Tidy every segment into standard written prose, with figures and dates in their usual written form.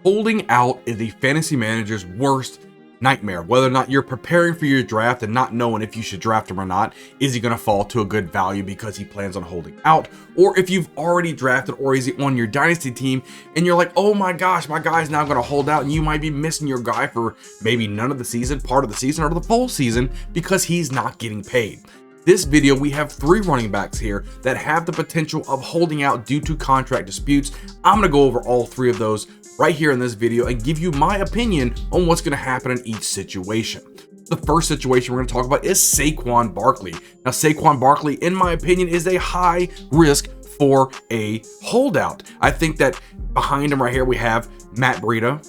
Holding out is a fantasy manager's worst nightmare. Whether or not you're preparing for your draft and not knowing if you should draft him or not, is he going to fall to a good value because he plans on holding out? Or if you've already drafted, or is he on your dynasty team and you're like, oh my gosh, my guy's now going to hold out, and you might be missing your guy for maybe none of the season, part of the season, or the full season because he's not getting paid. This video, we have 3 running backs here that have the potential of holding out due to contract disputes. I'm going to go over all 3 of those right here in this video and give you my opinion on what's going to happen in each situation. The first situation we're going to talk about is Saquon Barkley. Now, Saquon Barkley, in my opinion, is a high risk for a holdout. I think that behind him right here, we have Matt Breida,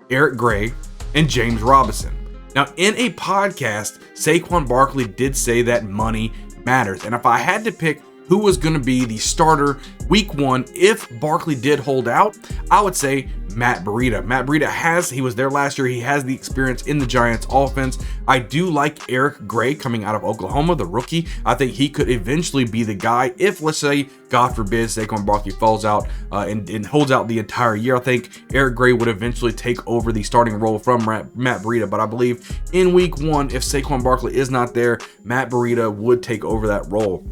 Eric Gray, and James Robinson. Now, in a podcast, Saquon Barkley did say that money matters. And if I had to pick who was going to be the starter week 1 if Barkley did hold out, I would say Matt Breida. Matt Breida he was there last year. He has the experience in the Giants offense. I do like Eric Gray coming out of Oklahoma, the rookie. I think he could eventually be the guy if, let's say, God forbid, Saquon Barkley falls out and holds out the entire year. I think Eric Gray would eventually take over the starting role from Matt Breida. But I believe in week 1, if Saquon Barkley is not there, Matt Breida would take over that role.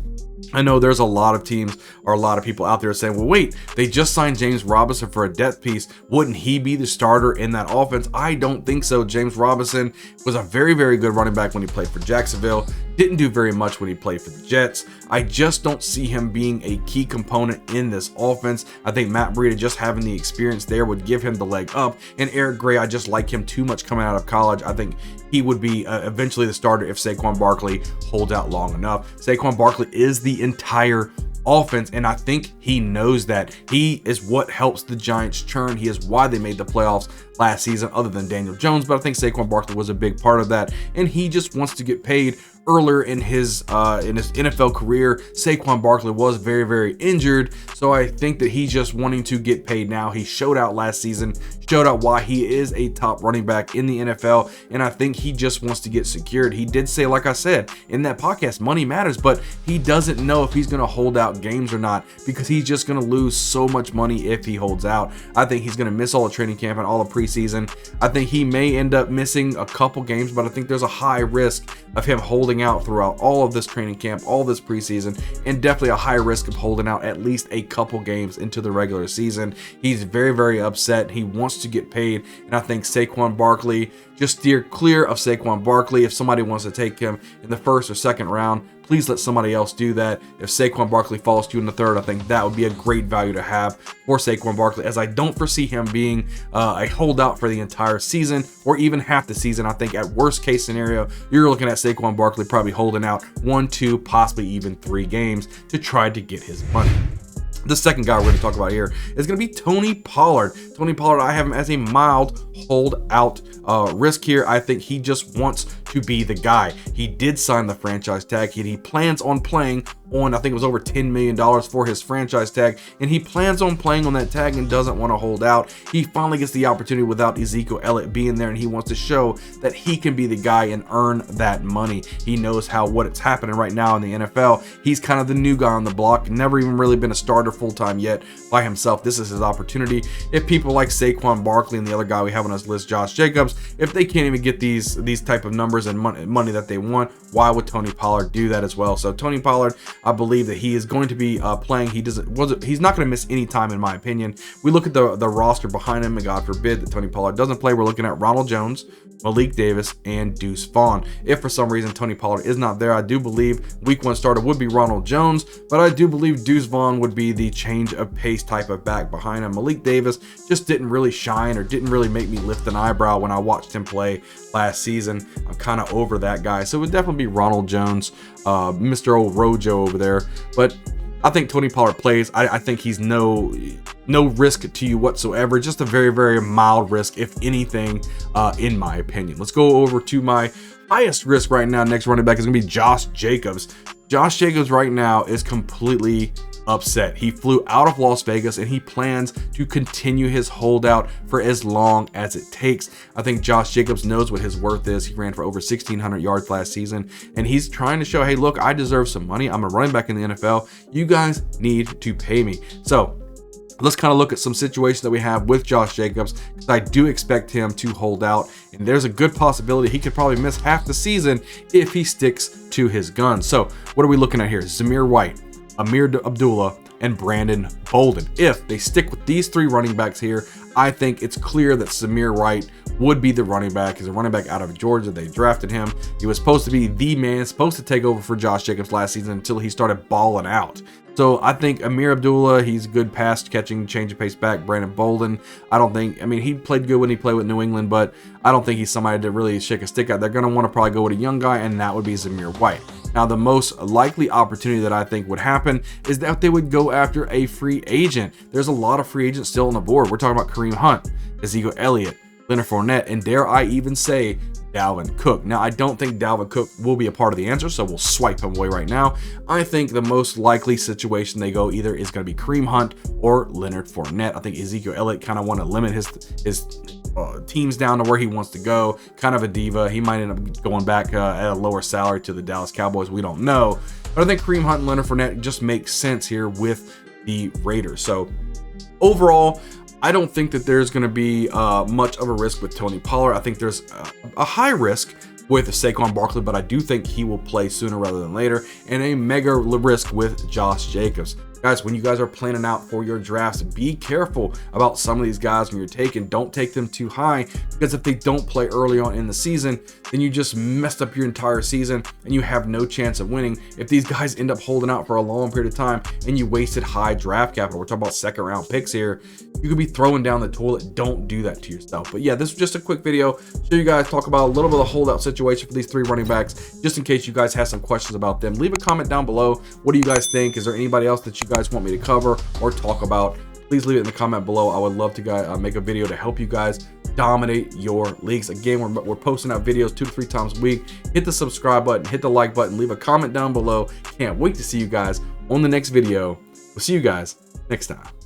I know there's a lot of teams or a lot of people out there saying, well, wait, they just signed James Robinson for a depth piece. Wouldn't he be the starter in that offense? I don't think so. James Robinson was a very, very good running back when he played for Jacksonville. Didn't do very much when he played for the Jets. I just don't see him being a key component in this offense. I think Matt Breida just having the experience there would give him the leg up. And Eric Gray, I just like him too much coming out of college. I think he would be eventually the starter if Saquon Barkley holds out long enough. Saquon Barkley is the entire offense, and I think he knows that. He is what helps the Giants churn. He is why they made the playoffs last season, other than Daniel Jones, but I think Saquon Barkley was a big part of that, and he just wants to get paid. Earlier in his NFL career, Saquon Barkley was very, very injured, so I think that he's just wanting to get paid now. He showed out last season, showed out why he is a top running back in the NFL, and I think he just wants to get secured. He did say, like I said in that podcast, money matters, but he doesn't know if he's going to hold out games or not because he's just going to lose so much money if he holds out. I think he's going to miss all the training camp and all the preseason. I think he may end up missing a couple games, but I think there's a high risk of him holding out throughout all of this training camp, all this preseason, and definitely a high risk of holding out at least a couple games into the regular season. He's very, very upset. He wants to get paid, and I think Saquon Barkley, just steer clear of Saquon Barkley. If somebody wants to take him in the 1st or 2nd round, please let somebody else do that. If Saquon Barkley falls to you in the 3rd, I think that would be a great value to have for Saquon Barkley, as I don't foresee him being a holdout for the entire season or even half the season. I think at worst case scenario, you're looking at Saquon Barkley probably holding out 1, 2, possibly even 3 games to try to get his money. The second guy we're going to talk about here is going to be Tony Pollard. Tony Pollard, I have him as a mild holdout risk here. I think he just wants to be the guy. He did sign the franchise tag. He plans on playing on, I think it was over $10 million for his franchise tag, and he plans on playing on that tag and doesn't want to hold out. He finally gets the opportunity without Ezekiel Elliott being there, and he wants to show that he can be the guy and earn that money. He knows what's happening right now in the NFL. He's kind of the new guy on the block, never even really been a starter full-time yet by himself. This is his opportunity. If people like Saquon Barkley and the other guy we have on this list, Josh Jacobs, if they can't even get these type of numbers and money that they want, why would Tony Pollard do that as well? So Tony Pollard, I believe that he is going to be playing. He's not going to miss any time, in my opinion. We look at the roster behind him, and God forbid that Tony Pollard doesn't play. We're looking at Ronald Jones, Malik Davis, and Deuce Vaughn. If for some reason Tony Pollard is not there, I do believe week 1 starter would be Ronald Jones, but I do believe Deuce Vaughn would be the change of pace type of back behind him. Malik Davis just didn't really shine or didn't really make me lift an eyebrow when I watched him play last season. I'm kind of over that guy, so it would definitely be Ronald Jones, Mr. Old Rojo over there. But I think Tony Pollard plays. I think he's no risk to you whatsoever. Just a very, very mild risk, if anything, in my opinion. Let's go over to my highest risk right now. Next running back is going to be Josh Jacobs. Josh Jacobs right now is completely upset. He flew out of Las Vegas and he plans to continue his holdout for as long as it takes. I think Josh Jacobs knows what his worth is. He ran for over 1,600 yards last season, and he's trying to show, hey, look, I deserve some money. I'm a running back in the NFL. You guys need to pay me. So Let's kind of look at some situations that we have with Josh Jacobs, because I do expect him to hold out, and there's a good possibility he could probably miss half the season if he sticks to his guns. So what are we looking at here? Zamir White, Amir Abdullah, and Brandon Bolden. If they stick with these 3 running backs here, I think it's clear that Zamir White would be the running back. He's a running back out of Georgia. They drafted him. He was supposed to be the man, supposed to take over for Josh Jacobs last season until he started balling out. So I think Amir Abdullah, he's good pass catching, change of pace back. Brandon Bolden, I mean, he played good when he played with New England, but I don't think he's somebody to really shake a stick at. They're going to want to probably go with a young guy, and that would be Zamir White. Now, the most likely opportunity that I think would happen is that they would go after a free agent. There's a lot of free agents still on the board. We're talking about Kareem Hunt, Ezekiel Elliott, Leonard Fournette, and dare I even say Dalvin Cook. Now, I don't think Dalvin Cook will be a part of the answer, so we'll swipe him away right now. I think the most likely situation they go either is going to be Kareem Hunt or Leonard Fournette. I think Ezekiel Elliott kind of want to limit his teams down to where he wants to go. Kind of a diva. He might end up going back at a lower salary to the Dallas Cowboys. We don't know. But I think Kareem Hunt and Leonard Fournette just make sense here with the Raiders. So overall, I don't think that there's going to be much of a risk with Tony Pollard. I think there's a high risk with Saquon Barkley, but I do think he will play sooner rather than later, and a mega risk with Josh Jacobs. Guys, when you guys are planning out for your drafts, be careful about some of these guys when you're taking. Don't take them too high, because if they don't play early on in the season, then you just messed up your entire season and you have no chance of winning. If these guys end up holding out for a long period of time and you wasted high draft capital, we're talking about 2nd round picks here, you could be throwing down the toilet. Don't do that to yourself. But yeah, this was just a quick video. Show you guys talk about a little bit of the holdout situation for these 3 running backs, just in case you guys have some questions about them. Leave a comment down below. What do you guys think? Is there anybody else that you guys want me to cover or talk about? Please leave it in the comment below. I would love to make a video to help you guys dominate your leagues. Again, we're posting out videos 2 to 3 times a week. Hit the subscribe button, hit the like button, leave a comment down below. Can't wait to see you guys on the next video. We'll see you guys next time.